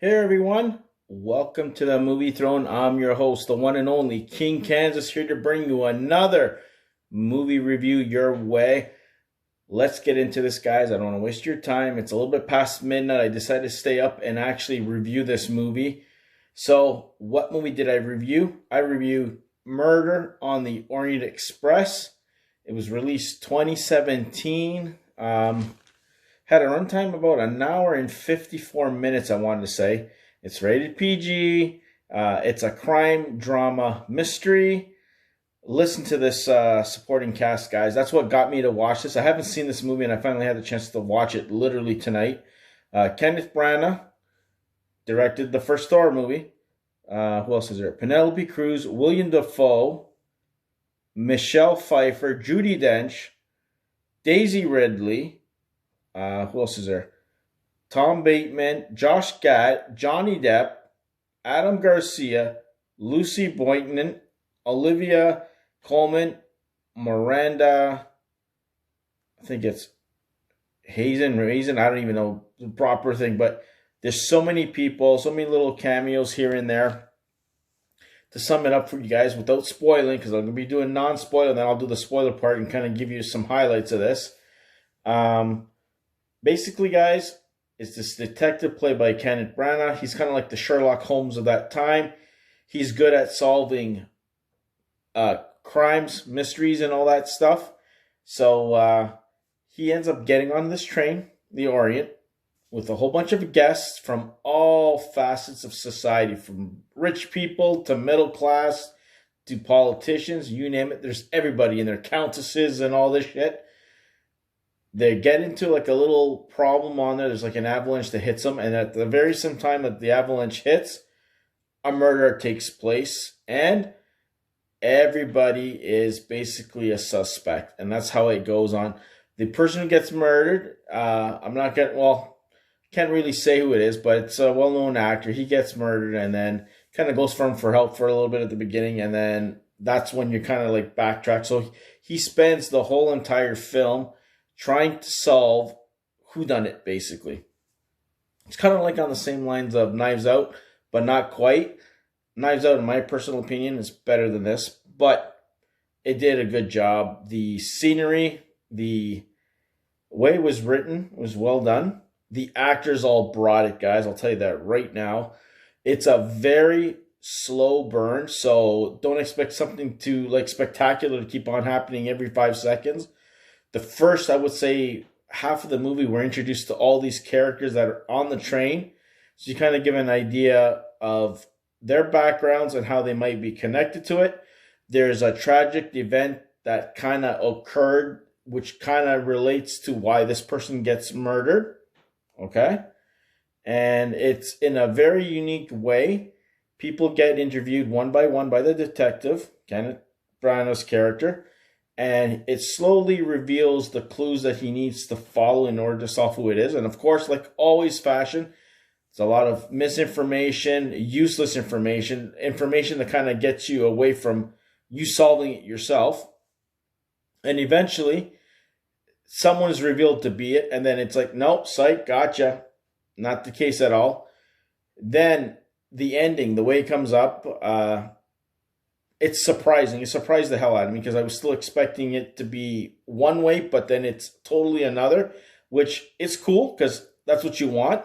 Hey everyone, welcome to the Movie Throne. I'm your host, the one and only King Kansas, here to bring you another movie review your way. Let's get into this, guys. I don't want to waste your time. It's a little bit past midnight. I decided to stay up and actually review this movie. So, what movie did I review? I reviewed Murder on the Orient Express. It was released 2017. Had a runtime about an hour and 54 minutes, I wanted to say. It's rated PG. It's a crime, drama, mystery. Listen to this supporting cast, guys. That's what got me to watch this. I haven't seen this movie, and I finally had the chance to watch it literally tonight. Kenneth Branagh directed the first Thor movie. Who else is there? Penelope Cruz, William Dafoe, Michelle Pfeiffer, Judi Dench, Daisey Ridley. Who else is there? Tom Bateman, Josh Gad, Johnny Depp, Adam Garcia, Lucy Boynton, Olivia, Colman, Miranda. I think it's Hazen. I don't even know the proper thing, but there's so many people, so many little cameos here and there. To sum it up for you guys without spoiling, because I'm going to be doing non-spoiler, then I'll do the spoiler part and kind of give you some highlights of this. Basically, guys, it's this detective played by Kenneth Branagh. He's kind of like the Sherlock Holmes of that time. He's good at solving crimes, mysteries, and all that stuff. So he ends up getting on this train, the Orient, with a whole bunch of guests from all facets of society, from rich people to middle class to politicians, you name it. There's everybody in there, countesses and all this shit. They get into like a little problem on there. There's like an avalanche that hits them, and at the very same time that the avalanche hits, a murder takes place, and everybody is basically a suspect, and that's how it goes on. The person who gets murdered, can't really say who it is, but it's a well-known actor. He gets murdered, and then kind of goes for help for a little bit at the beginning, and then that's when you kind of like backtrack. So he spends the whole entire film trying to solve whodunit, basically. It's kind of like on the same lines of Knives Out, but not quite. Knives Out, in my personal opinion, is better than this, but it did a good job. The scenery, the way it was written was well done. The actors all brought it, guys. I'll tell you that right now. It's a very slow burn, so don't expect something to like spectacular to keep on happening every 5 seconds. The first, I would say, half of the movie, we're introduced to all these characters that are on the train. So you kind of give an idea of their backgrounds and how they might be connected to it. There's a tragic event that kind of occurred, which kind of relates to why this person gets murdered. Okay? And it's in a very unique way. People get interviewed one by one by the detective, Kenneth Branagh's character, and it slowly reveals the clues that he needs to follow in order to solve who it is. And of course, like always fashion, it's a lot of misinformation, useless information that kind of gets you away from you solving it yourself. And eventually, someone is revealed to be it, and then it's like, nope, psych, gotcha. Not the case at all. Then the ending, the way it comes up, it's surprising. It surprised the hell out of me because I was still expecting it to be one way, but then it's totally another, which is cool because that's what you want.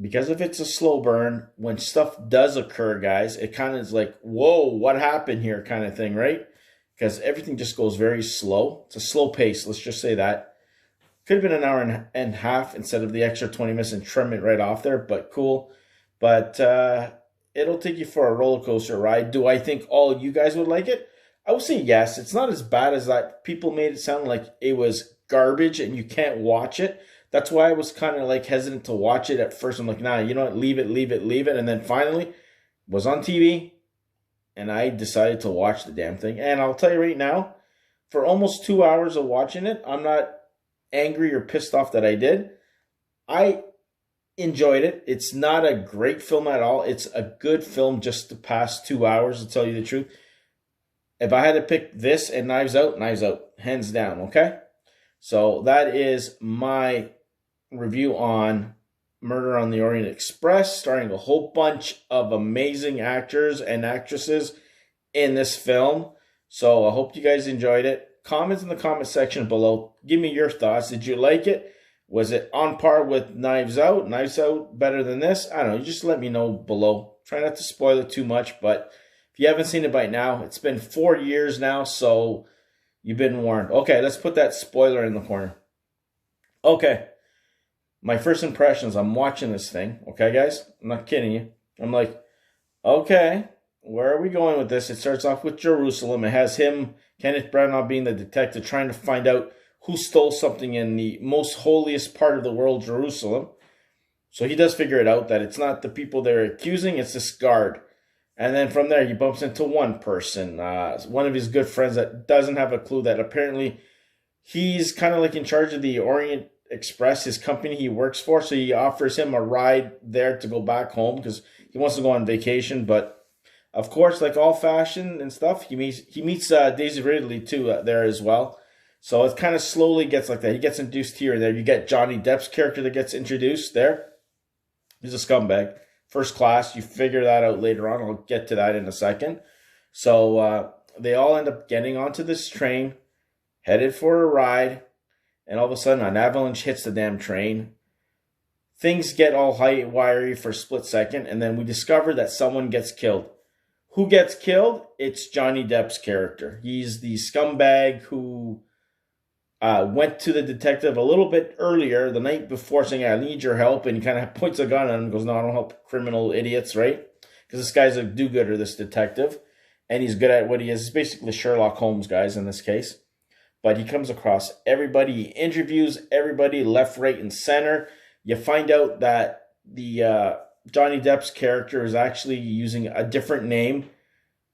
Because if it's a slow burn, when stuff does occur, guys, it kind of is like, whoa, what happened here kind of thing, right? Because everything just goes very slow. It's a slow pace, let's just say that. Could have been an hour and a half instead of the extra 20 minutes and trim it right off there, but cool. But it'll take you for a roller coaster ride. Do I think all you guys would like it? I would say yes. It's not as bad as that. People made it sound like it was garbage and you can't watch it. That's why I was kind of like hesitant to watch it at first. I'm like, nah, you know what? Leave it. And then finally, it was on TV, and I decided to watch the damn thing. And I'll tell you right now, for almost 2 hours of watching it, I'm not angry or pissed off that I did. I enjoyed it. It's not a great film at all. It's a good film just to pass 2 hours, to tell you the truth. If I had to pick this and Knives Out, hands down, okay? So that is my review on Murder on the Orient Express, starring a whole bunch of amazing actors and actresses in this film. So I hope you guys enjoyed it. Comments in the comment section below. Give me your thoughts. Did you like it? Was it on par with Knives Out? Knives Out better than this? I don't know. You just let me know below. Try not to spoil it too much, but if you haven't seen it by now, it's been 4 years now, so you've been warned. Okay, let's put that spoiler in the corner. Okay, my first impressions, I'm watching this thing. Okay, guys? I'm not kidding you. I'm like, okay, where are we going with this? It starts off with Jerusalem. It has him, Kenneth Branagh, being the detective, trying to find out who stole something in the most holiest part of the world, Jerusalem. So he does figure it out that it's not the people they're accusing, it's this guard. And then from there, he bumps into one person, one of his good friends that doesn't have a clue that apparently he's kind of like in charge of the Orient Express, his company he works for. So he offers him a ride there to go back home because he wants to go on vacation. But of course, like all fashion and stuff, he meets Daisey Ridley too there as well. So it kind of slowly gets like that. He gets introduced here and there. You get Johnny Depp's character that gets introduced there. He's a scumbag. First class. You figure that out later on. I'll get to that in a second. So they all end up getting onto this train, headed for a ride. And all of a sudden, an avalanche hits the damn train. Things get all wiry for a split second. And then we discover that someone gets killed. Who gets killed? It's Johnny Depp's character. He's the scumbag who went to the detective a little bit earlier, the night before, saying, I need your help. And he kind of points a gun at him and goes, no, I don't help criminal idiots, right? Because this guy's a do-gooder, this detective. And he's good at what he is. He's basically Sherlock Holmes, guys, in this case. But he comes across everybody. He interviews everybody left, right, and center. You find out that the Johnny Depp's character is actually using a different name,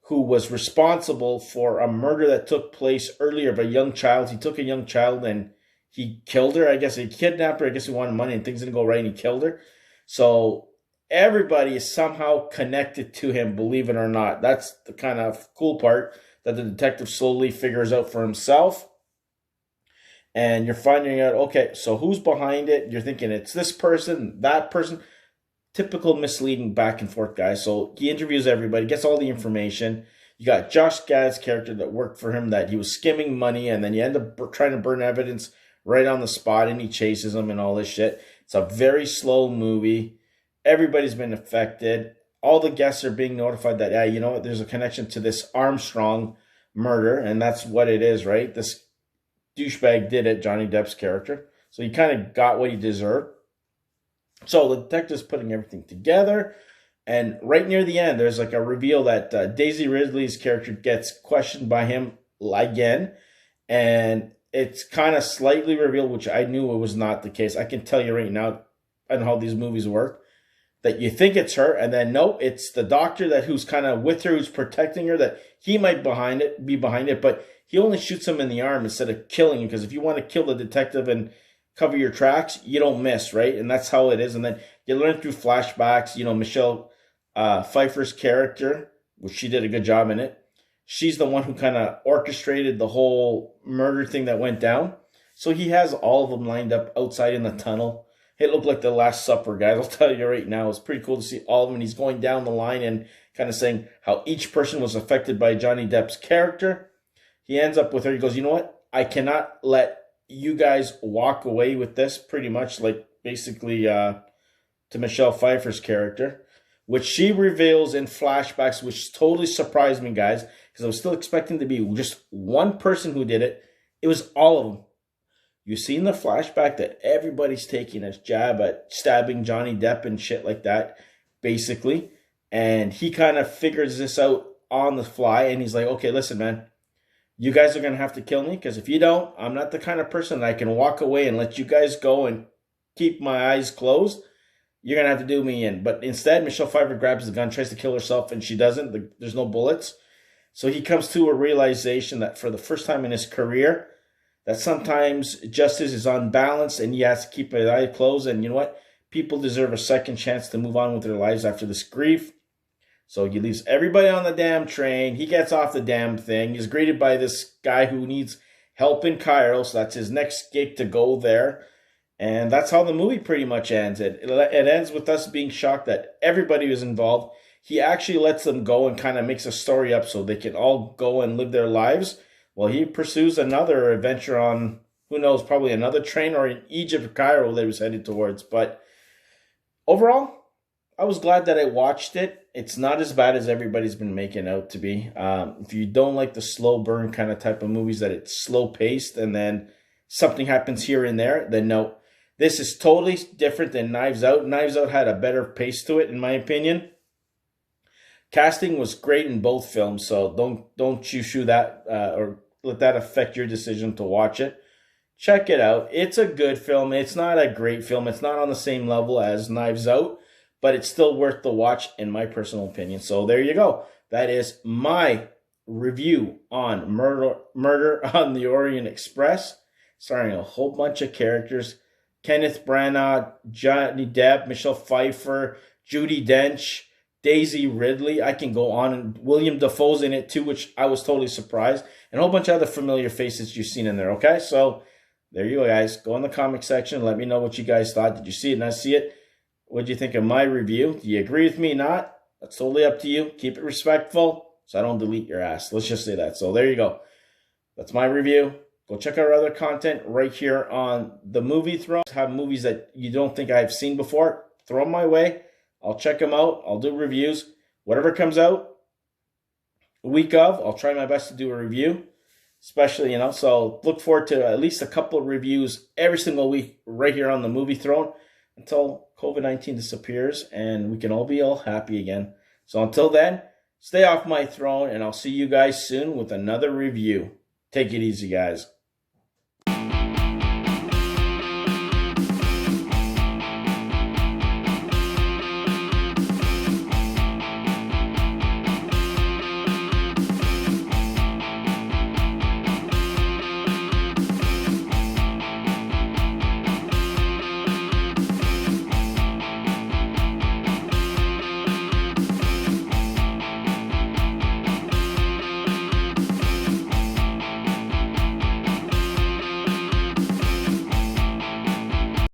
who was responsible for a murder that took place earlier of a young child. He took a young child and he killed her. I guess he kidnapped her. I guess he wanted money and things didn't go right and he killed her. So everybody is somehow connected to him, believe it or not. That's the kind of cool part that the detective slowly figures out for himself. And you're finding out, okay, so who's behind it? You're thinking it's this person, that person. Typical misleading back and forth, guys. So he interviews everybody, gets all the information. You got Josh Gad's character that worked for him, that he was skimming money, and then you end up trying to burn evidence right on the spot, and he chases him and all this shit. It's a very slow movie. Everybody's been affected. All the guests are being notified that, yeah, you know what, there's a connection to this Armstrong murder, and that's what it is, right? This douchebag did it, Johnny Depp's character. So he kind of got what he deserved. So the detective's putting everything together, and right near the end, there's like a reveal that Daisey Ridley's character gets questioned by him again, and it's kind of slightly revealed, which I knew it was not the case. I can tell you right now, and how these movies work, that you think it's her, and then no, it's the doctor who's kind of with her, who's protecting her, that he might be behind it, but he only shoots him in the arm instead of killing him, because if you want to kill the detective and cover your tracks, you don't miss, right? And that's how it is. And then you learn through flashbacks, you know, Michelle Pfeiffer's character, which she did a good job in it. She's the one who kind of orchestrated the whole murder thing that went down. So he has all of them lined up outside in the tunnel. It looked like the Last Supper, guys. I'll tell you right now, it's pretty cool to see all of them. And he's going down the line and kind of saying how each person was affected by Johnny Depp's character. He ends up with her. He goes, you know what? I cannot let you guys walk away with this, pretty much like basically to Michelle Pfeiffer's character, which she reveals in flashbacks, which totally surprised me, guys, because I was still expecting to be just one person who did it. It was all of them. You see in the flashback that everybody's taking a jab at stabbing Johnny Depp and shit like that, basically. And he kind of figures this out on the fly, and he's like, okay, listen, man, you guys are going to have to kill me, because if you don't, I'm not the kind of person that I can walk away and let you guys go and keep my eyes closed. You're going to have to do me in. But instead, Michelle Pfeiffer grabs the gun, tries to kill herself, and she doesn't. There's no bullets. So he comes to a realization that for the first time in his career, that sometimes justice is unbalanced and he has to keep his eyes closed. And you know what? People deserve a second chance to move on with their lives after this grief. So he leaves everybody on the damn train. He gets off the damn thing. He's greeted by this guy who needs help in Cairo. So that's his next gig to go there. And that's how the movie pretty much ends. It ends with us being shocked that everybody was involved. He actually lets them go and kind of makes a story up so they can all go and live their lives while he pursues another adventure on, who knows, probably another train or in Egypt or Cairo that he was headed towards. But overall, I was glad that I watched it. It's not as bad as everybody's been making out to be. If you don't like the slow burn kind of type of movies that it's slow paced and then something happens here and there, then no. This is totally different than Knives Out. Knives Out had a better pace to it, in my opinion. Casting was great in both films, so don't you shoo that or let that affect your decision to watch it. Check it out. It's a good film. It's not a great film. It's not on the same level as Knives Out, but it's still worth the watch in my personal opinion. So there you go. That is my review on Murder on the Orient Express, starring a whole bunch of characters. Kenneth Branagh, Johnny Depp, Michelle Pfeiffer, Judi Dench, Daisey, Ridley. I can go on. And William Dafoe's in it too, which I was totally surprised. And a whole bunch of other familiar faces you've seen in there, okay? So there you go, guys. Go in the comment section. Let me know what you guys thought. Did you see it? Not see it? What do you think of my review? Do you agree with me? Not? That's totally up to you. Keep it respectful so I don't delete your ass. Let's just say that. So there you go. That's my review. Go check out our other content right here on the Movie Throne. Have movies that you don't think I've seen before, throw them my way. I'll check them out. I'll do reviews. Whatever comes out a week of, I'll try my best to do a review. Especially, so look forward to at least a couple of reviews every single week right here on the Movie Throne until COVID-19 disappears and we can all be all happy again. So until then, stay off my throne and I'll see you guys soon with another review. Take it easy, guys.